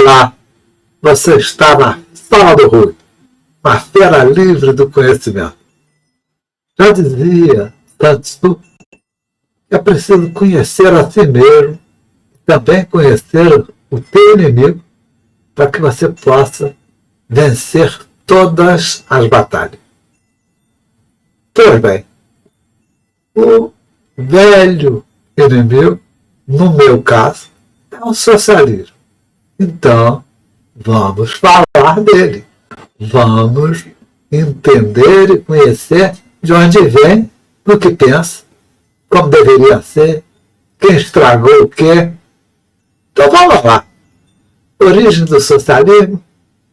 Olá, você está na Sala do Rui, uma feira livre do conhecimento. Já dizia Sun Tzu que é preciso conhecer a si mesmo, também conhecer o teu inimigo, para que você possa vencer todas as batalhas. Pois bem, o velho inimigo, no meu caso, é o socialismo. Então, vamos falar dele. Vamos entender e conhecer de onde vem, no que pensa, como deveria ser, quem estragou o quê. Então vamos lá. Origem do socialismo,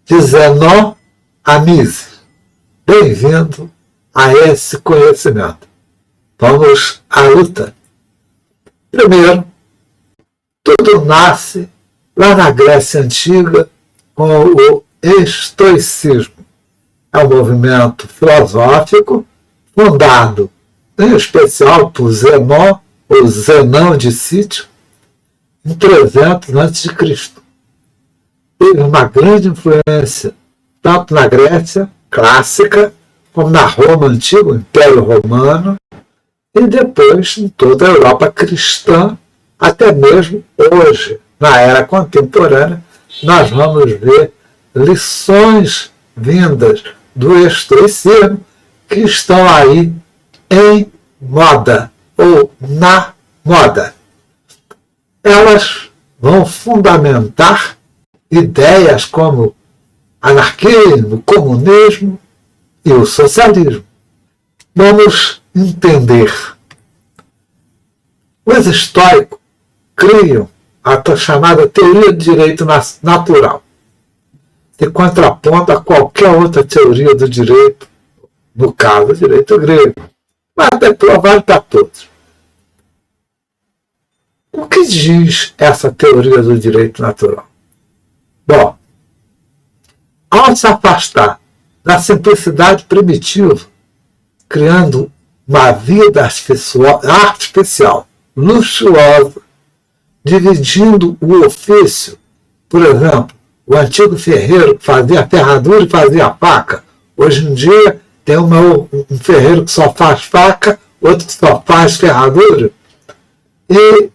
de Zenon a Mises. Bem-vindo a esse conhecimento. Vamos à luta. Primeiro, tudo nasce lá na Grécia Antiga com o estoicismo. É um movimento filosófico fundado, em especial, por Zenon, ou Zenão de Sítio, em 300 a.C. Teve uma grande influência tanto na Grécia clássica, como na Roma Antiga, o Império Romano, e depois em toda a Europa cristã, até mesmo hoje, na era contemporânea, nós vamos ver lições vindas do estoicismo que estão aí em moda, ou na moda. Elas vão fundamentar ideias como anarquismo, comunismo e o socialismo. Vamos entender. Os estoicos criam a chamada teoria do direito natural, se contrapondo a qualquer outra teoria do direito, no caso, o direito grego, mas até provável para todos. O que diz essa teoria do direito natural? Bom, ao se afastar da simplicidade primitiva, criando uma vida artificial, luxuosa, dividindo o ofício, por exemplo, o antigo ferreiro que fazia ferradura e fazia faca. Hoje em dia tem um ferreiro que só faz faca, outro que só faz ferradura. E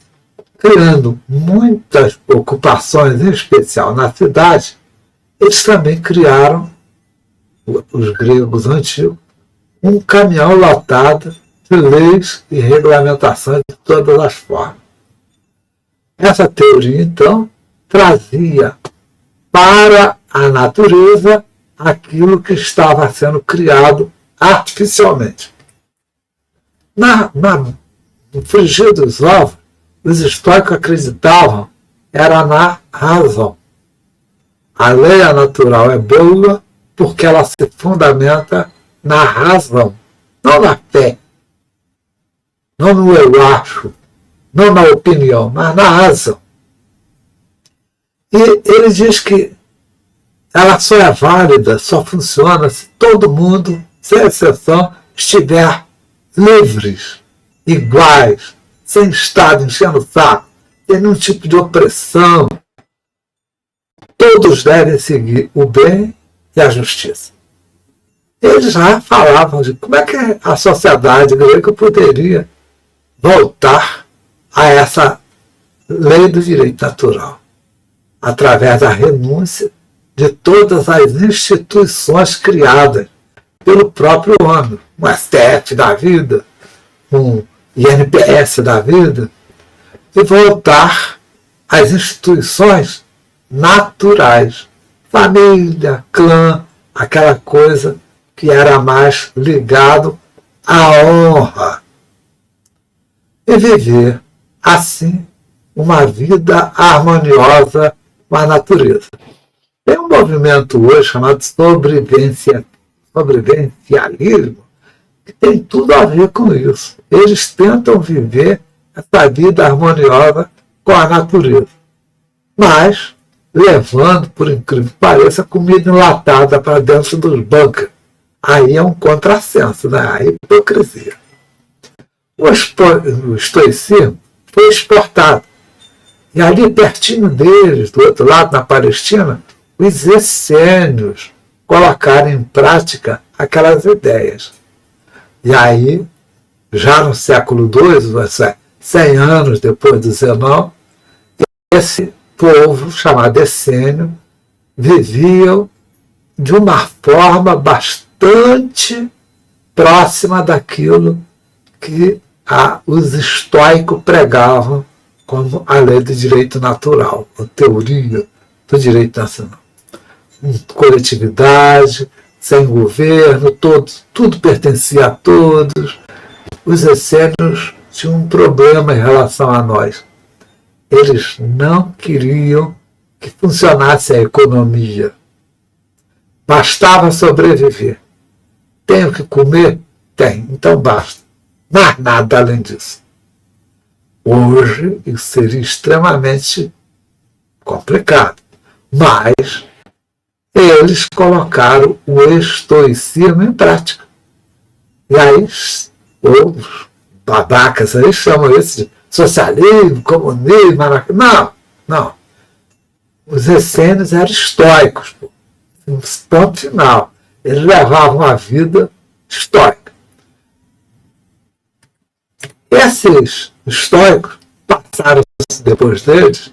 criando muitas ocupações, em especial na cidade, eles também criaram, os gregos antigos, um caminhão lotado de leis e regulamentações de todas as formas. Essa teoria, então, trazia para a natureza aquilo que estava sendo criado artificialmente. No frigir dos ovos, os estoicos acreditavam era na razão. A lei natural é boa porque ela se fundamenta na razão, não na fé, não no eu acho, não na opinião, mas na razão. E ele diz que ela só é válida, só funciona se todo mundo, sem exceção, estiver livres, iguais, sem estar enchendo o saco, sem nenhum tipo de opressão. Todos devem seguir o bem e a justiça. Eles já falavam de como é que a sociedade grega poderia voltar a essa lei do direito natural, através da renúncia de todas as instituições criadas pelo próprio homem, um STF da vida, um INPS da vida, e voltar às instituições naturais, família, clã, aquela coisa que era mais ligado à honra. E viver, assim, uma vida harmoniosa com a natureza. Tem um movimento hoje chamado sobrevivencialismo, que tem tudo a ver com isso. Eles tentam viver essa vida harmoniosa com a natureza, mas levando, por incrível que pareça, comida enlatada para dentro dos bunkers. Aí é um contrassenso, né? A hipocrisia. O estoicismo foi exportado E ali, pertinho deles, do outro lado, na Palestina, os essênios colocaram em prática aquelas ideias. E aí, já no século II, 100 anos depois do Zenão, esse povo, chamado essênio, vivia de uma forma bastante próxima daquilo que os estoicos pregavam como a lei do direito natural, a teoria do direito nacional. Coletividade, sem governo, tudo pertencia a todos. Os essênios tinham um problema em relação a nós. Eles não queriam que funcionasse a economia. Bastava sobreviver. Tenho que comer? Tem, então basta. Mas nada além disso. Hoje isso seria extremamente complicado. Mas eles colocaram o estoicismo em prática. E aí os babacas aí chamam isso de socialismo, comunismo, não. Os essênios eram estoicos. Ponto final. Eles levavam a vida estoica. Esses estoicos passaram depois deles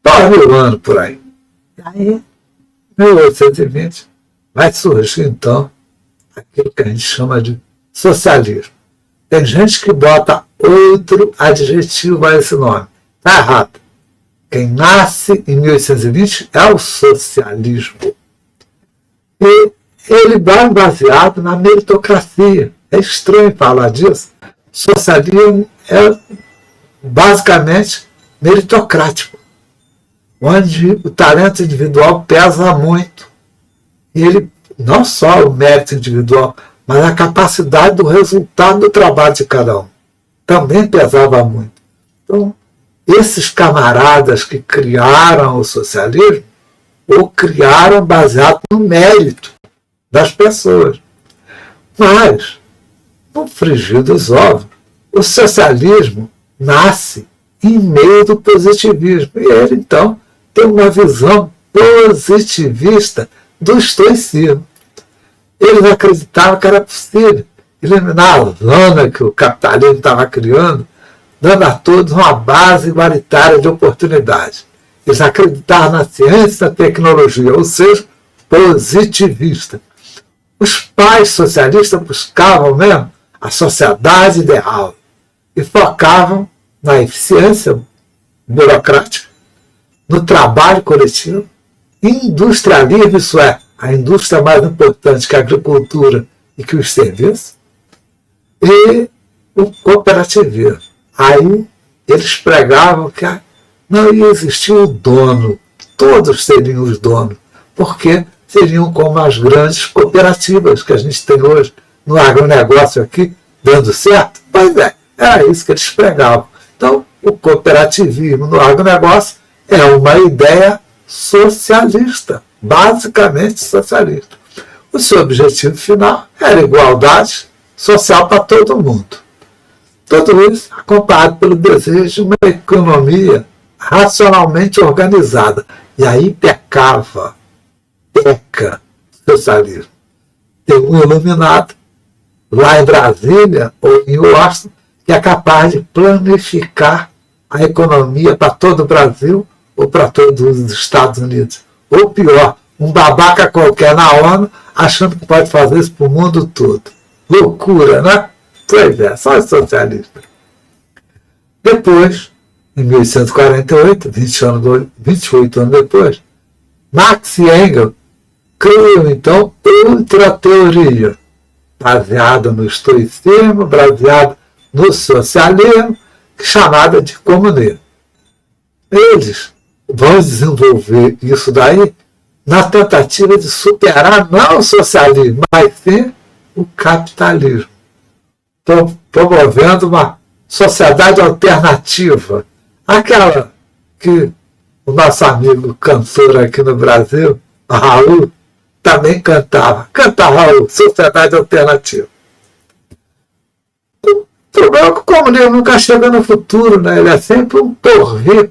9.000 anos por aí. E aí, em 1820, vai surgir então aquilo que a gente chama de socialismo. Tem gente que bota outro adjetivo a esse nome. Está errado. Quem nasce em 1820 é o socialismo. E ele vai baseado na meritocracia. É estranho falar disso. Socialismo é basicamente meritocrático, onde o talento individual pesa muito. E ele, não só o mérito individual, mas a capacidade do resultado do trabalho de cada um. Também pesava muito. Então, esses camaradas que criaram o socialismo, o criaram baseado no mérito das pessoas. Mas, no frigir dos ovos, o socialismo nasce em meio do positivismo. E ele, então, tem uma visão positivista do estoicismo. Eles acreditavam que era possível eliminar a zona que o capitalismo estava criando, dando a todos uma base igualitária de oportunidades. Eles acreditavam na ciência e na tecnologia, ou seja, positivista. Os pais socialistas buscavam mesmo a sociedade ideal e focavam na eficiência burocrática, no trabalho coletivo, industrialismo, isso é, a indústria mais importante que a agricultura e que os serviços, e o cooperativismo. Aí eles pregavam que não ia existir o dono, todos seriam os donos, porque seriam como as grandes cooperativas que a gente tem hoje no agronegócio aqui, dando certo. Pois é, era isso que eles pregavam. Então, o cooperativismo no agronegócio é uma ideia socialista, basicamente socialista. O seu objetivo final era igualdade social para todo mundo. Tudo isso acompanhado pelo desejo de uma economia racionalmente organizada. E aí peca o socialismo. Tem um iluminado lá em Brasília ou em Washington que é capaz de planificar a economia para todo o Brasil ou para todos os Estados Unidos. Ou pior, um babaca qualquer na ONU achando que pode fazer isso para o mundo todo. Loucura, né? Pois é, só os socialistas. Depois, em 1848, 28 anos depois, Marx e Engels criam, então, outra teoria, baseada no estoicismo, baseada no socialismo, chamada de comunismo. Eles vão desenvolver isso daí na tentativa de superar não o socialismo, mas sim o capitalismo. Estão promovendo uma sociedade alternativa, aquela que o nosso amigo cantor aqui no Brasil, Raul, também cantava. Canta, Raul, sociedade alternativa. O problema é que o comunismo nunca chega no futuro, né? Ele é sempre um porvir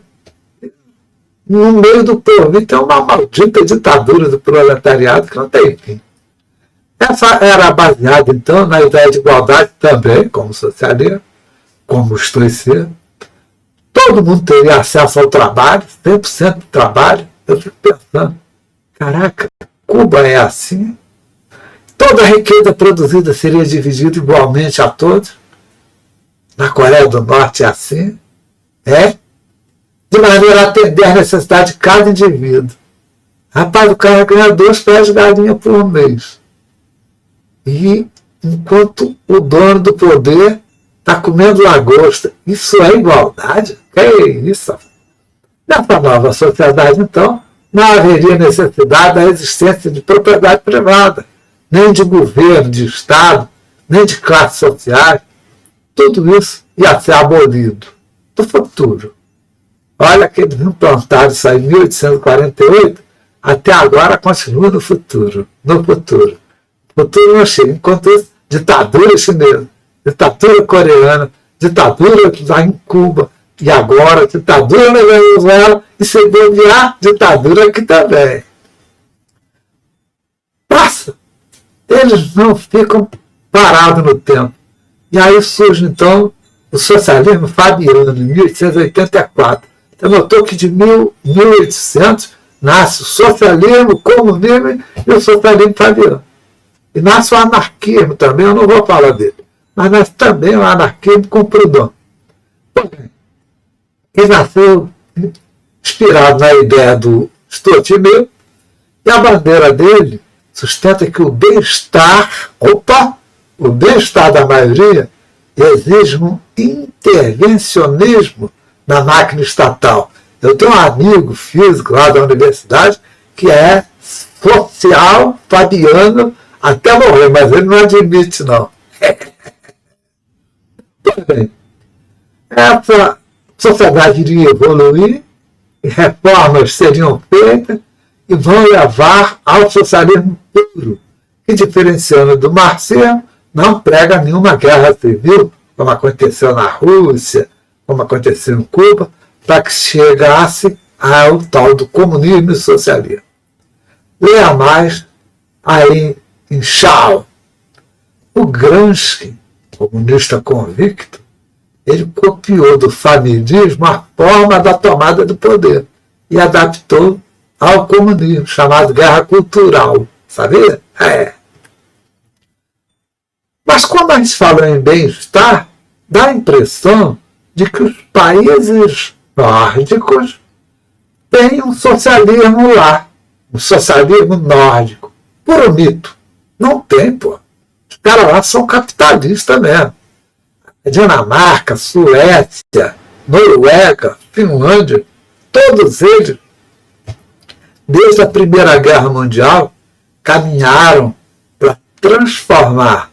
no meio do povo. E tem uma maldita ditadura do proletariado que não tem fim. Essa era baseada, então, na ideia de igualdade também, como socialismo, como estoicismo. Todo mundo teria acesso ao trabalho, 100% do trabalho. Eu fico pensando, caraca, Cuba é assim? Toda a riqueza produzida seria dividida igualmente a todos? Na Coreia do Norte é assim? É? De maneira a atender às necessidades de cada indivíduo. Rapaz, o cara ganha 2 pés de galinha por mês. E enquanto o dono do poder está comendo lagosta. Isso é igualdade? Que é isso? Nessa nova sociedade, então, não haveria necessidade da existência de propriedade privada, nem de governo, de Estado, nem de classes sociais. Tudo isso ia ser abolido do futuro. Olha que eles implantaram isso aí em 1848, até agora continua no futuro. No futuro. O futuro não chega. Enquanto isso, ditadura chinesa, ditadura coreana, ditadura lá em Cuba, e agora ditadura na Venezuela, e se bobear, ditadura aqui também. Passa! Eles não ficam parados no tempo. E aí surge, então, o socialismo fabiano, em 1884. Você notou que de 1800 nasce o socialismo, o comunismo e o socialismo fabiano. E nasce o anarquismo também, eu não vou falar dele. Mas nasce também o anarquismo com Proudhon. Ele nasceu inspirado na ideia do Stuart Mill, e a bandeira dele sustenta que o bem-estar da maioria exige um intervencionismo na máquina estatal. Eu tenho um amigo físico lá da universidade que é social fabiano até morrer, mas ele não admite, não. Pois bem, essa sociedade iria evoluir, reformas seriam feitas e vão levar ao socialismo puro, que, diferenciando do marxismo, não prega nenhuma guerra civil, como aconteceu na Rússia, como aconteceu em Cuba, para que chegasse ao tal do comunismo e socialismo. Leia mais aí em Shaw. O Gramsci, comunista convicto, ele copiou do familismo a forma da tomada do poder e adaptou ao comunismo, chamado guerra cultural. Sabia? É. Mas quando a gente fala em bem-estar, dá a impressão de que os países nórdicos têm um socialismo lá, um socialismo nórdico. Puro mito. Não tem, pô. Os caras lá são capitalistas mesmo. Dinamarca, Suécia, Noruega, Finlândia, todos eles, desde a Primeira Guerra Mundial, caminharam para transformar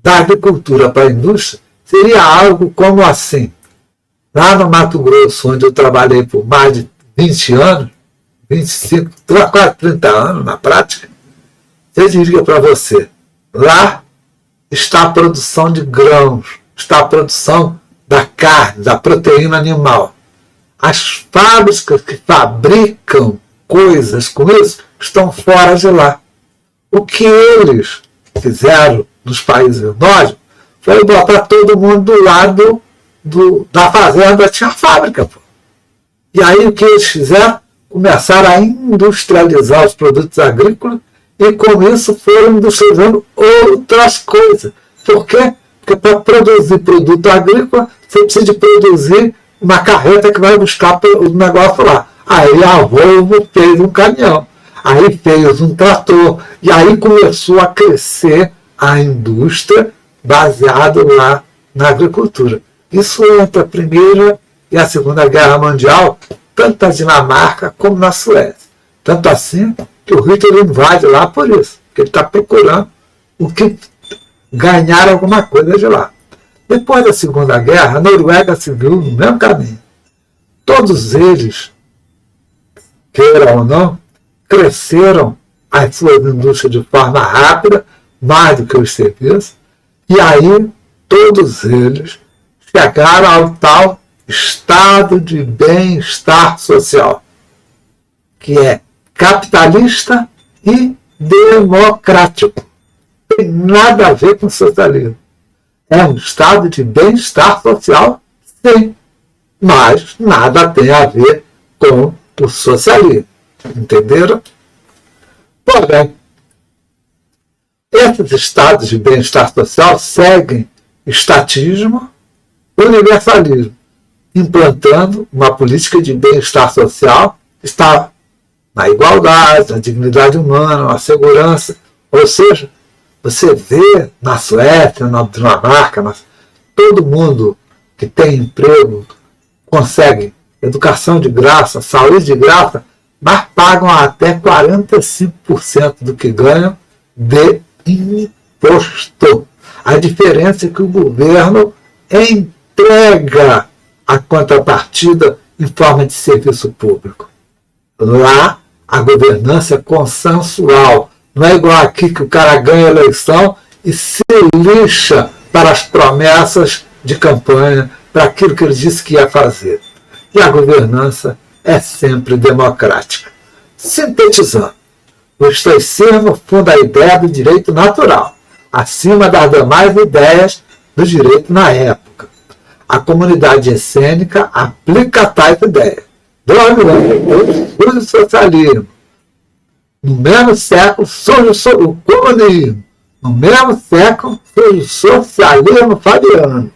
da agricultura para a indústria. Seria algo como assim. Lá no Mato Grosso, onde eu trabalhei por mais de 20 anos, 25, quase 30 anos na prática, eu diria para você, lá está a produção de grãos, está a produção da carne, da proteína animal. As fábricas que fabricam coisas com isso estão fora de lá. O que eles fizeram nos países nórdicos foi botar todo mundo do lado da fazenda, tinha fábrica. Pô. E aí o que eles fizeram? Começaram a industrializar os produtos agrícolas e com isso foram industrializando outras coisas. Por quê? Porque para produzir produto agrícola, você precisa de produzir uma carreta que vai buscar o negócio lá. Aí a Volvo fez um caminhão, aí fez um trator, e aí começou a crescer a indústria baseada lá na agricultura. Isso entre a Primeira e a Segunda Guerra Mundial, tanto na Dinamarca como na Suécia. Tanto assim que o Hitler invade lá por isso, porque ele está procurando o que ganhar alguma coisa de lá. Depois da Segunda Guerra, a Noruega se viu no mesmo caminho. Todos eles, queiram ou não, cresceram as suas indústrias de forma rápida, mais do que os serviços, e aí todos eles chegaram ao tal estado de bem-estar social. que é capitalista e democrático. Não tem nada a ver com socialismo. É um estado de bem-estar social, sim, mas nada tem a ver com o socialismo. Entenderam? Porém, esses estados de bem-estar social seguem estatismo e universalismo, implantando uma política de bem-estar social que está na igualdade, na dignidade humana, na segurança. Ou seja, você vê na Suécia, na Dinamarca, todo mundo que tem emprego consegue educação de graça, saúde de graça, mas pagam até 45% do que ganham de imposto. A diferença é que o governo entrega a contrapartida em forma de serviço público. Lá, a governança é consensual. Não é igual aqui que o cara ganha a eleição e se lixa para as promessas de campanha, para aquilo que ele disse que ia fazer. E a governança é sempre democrática. Sintetizando, o estoicismo funda a ideia do direito natural, acima das demais ideias do direito na época. A comunidade essênica aplica tais ideias. 2 mil anos depois, o socialismo. No mesmo século surge o comunismo. No mesmo século surge o socialismo fabiano.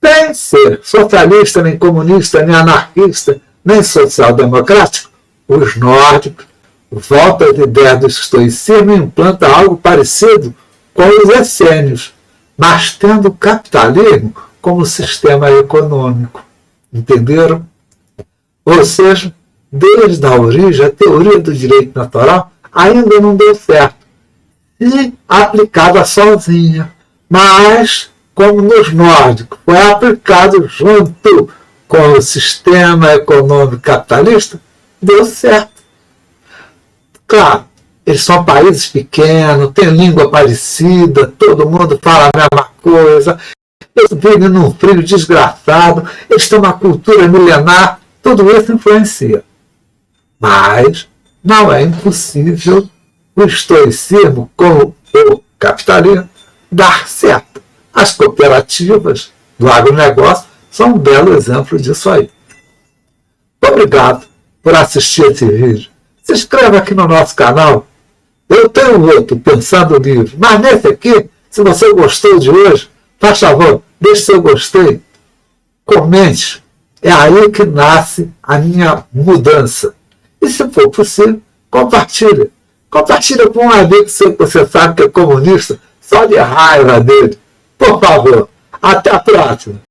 Sem ser socialista, nem comunista, nem anarquista, nem social-democrático, os nórdicos voltam às ideias do estoicismo e implantam algo parecido com os essênios, mas tendo o capitalismo como sistema econômico. Entenderam? Ou seja, desde a origem, a teoria do direito natural ainda não deu certo, e aplicada sozinha. Mas, como nos nórdicos, foi aplicado junto com o sistema econômico capitalista, deu certo. Claro, eles são países pequenos, têm língua parecida, todo mundo fala a mesma coisa, eles vivem num frio desgraçado, eles têm uma cultura milenar, tudo isso influencia. Mas não é impossível o estoicismo com o capitalismo dar certo. As cooperativas do agronegócio são um belo exemplo disso aí. Obrigado por assistir esse vídeo. Se inscreva aqui no nosso canal. Eu tenho outro, Pensando Livre. Mas nesse aqui, se você gostou de hoje, faz favor, deixe seu gostei. Comente. É aí que nasce a minha mudança. E se for possível, compartilhe. Compartilhe com um amigo seu que você sabe que é comunista, só de raiva dele. Por favor, até a próxima.